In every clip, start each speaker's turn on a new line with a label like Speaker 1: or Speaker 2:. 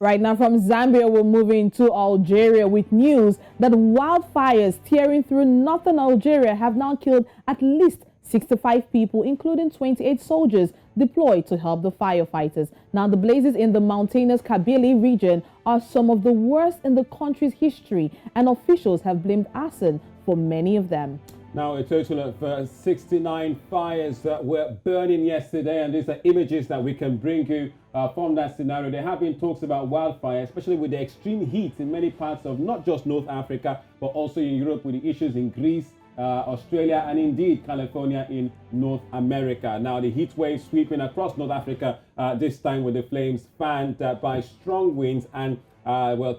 Speaker 1: Right now from Zambia, we're moving to Algeria with news that wildfires tearing through northern Algeria have now killed at least 65 people, including 28 soldiers deployed to help the firefighters. Now, the blazes in the mountainous Kabylie region are some of the worst in the country's history, and officials have blamed arson for many of them.
Speaker 2: Now, a total of 69 fires were burning yesterday, and these are images that we can bring you from that scenario. There have been talks about wildfire, especially with the extreme heat in many parts of not just North Africa, but also in Europe with the issues in Greece, Australia, and indeed California in North America. Now, the heat wave sweeping across North Africa, this time with the flames fanned by strong winds and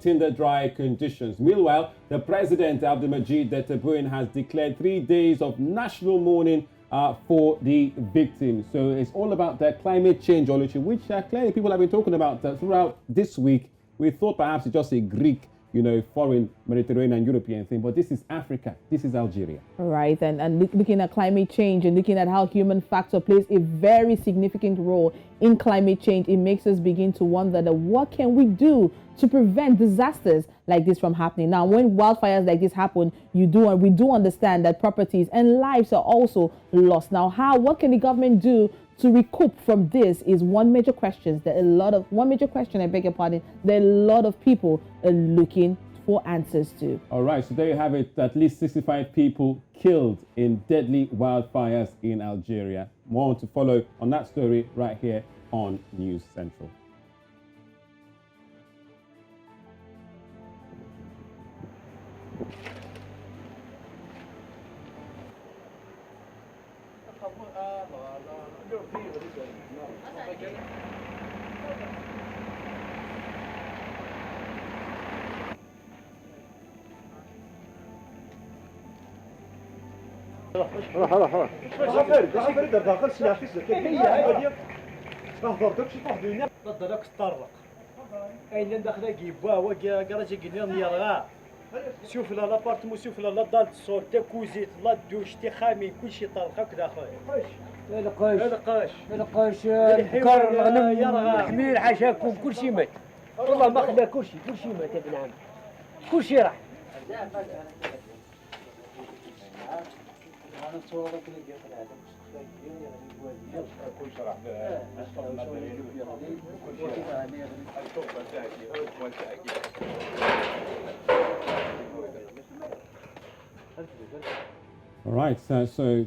Speaker 2: tinder-dry conditions. Meanwhile, the president, Abdelmajid Tebboune, has declared 3 days of national mourning for the victims. So it's all about the climate change, Oluchi, which clearly people have been talking about throughout this week. We thought perhaps it's just a Greek, foreign Mediterranean European thing, but this is Africa, this is Algeria.
Speaker 1: Right, and looking at climate change and looking at how human factor plays a very significant role in climate change, it makes us begin to wonder that what can we do to prevent disasters like this from happening. Now, when wildfires like this happen, we do understand that properties and lives are also lost. Now, what can the government do to recoup from this is one major question that a lot of people are looking for answers to.
Speaker 2: All right, so there you have it. At least 65 people killed in deadly wildfires in Algeria. More to follow on that story right here on News Central.
Speaker 3: شوف لا لابارتمون شوف لا دال الصور تا كوزيت لا دوش تا خامي كلشي طالق هكذا خويا القاش البقر الغنم الحمير حاشاكم كلشي مات والله ما خلا كلشي مات يا ابن عم كلشي راح
Speaker 2: All right, so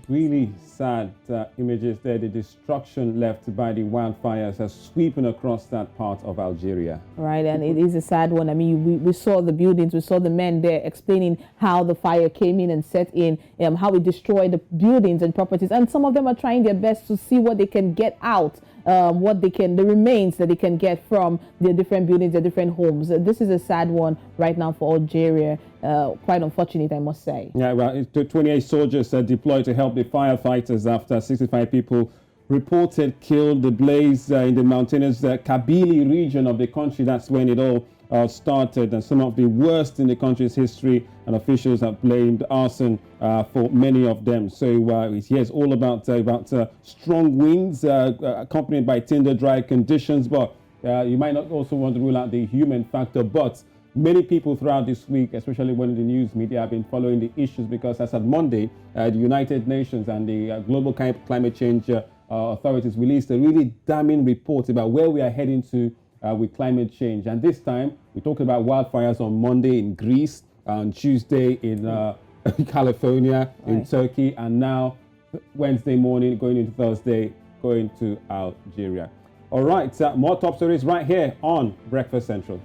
Speaker 2: really sad images there, the destruction left by the wildfires are sweeping across that part of Algeria.
Speaker 1: Right, and it is a sad one. I mean, we saw the buildings, we saw the men there explaining how the fire came in and set in, how it destroyed the buildings and properties, and some of them are trying their best to see what they can get out, the remains that they can get from the different buildings, the different homes. This is a sad one right now for Algeria. Quite unfortunate, I must say.
Speaker 2: Yeah, well, 28 soldiers deployed to help the firefighters after 65 people reported killed. The blaze in the mountainous Kabylie region of the country. That's when it all started, and some of the worst in the country's history, and officials have blamed arson for many of them. So it's all about strong winds accompanied by tinder-dry conditions, but you might not also want to rule out the human factor. But many people throughout this week, especially when the news media, have been following the issues, because as of Monday, the United Nations and the Global Climate Change authorities released a really damning report about where we are heading to with climate change. And this time, we talked about wildfires on Monday in Greece, on Tuesday in California, in Turkey, and now Wednesday morning, going into Thursday, going to Algeria. All right, more top stories right here on Breakfast Central.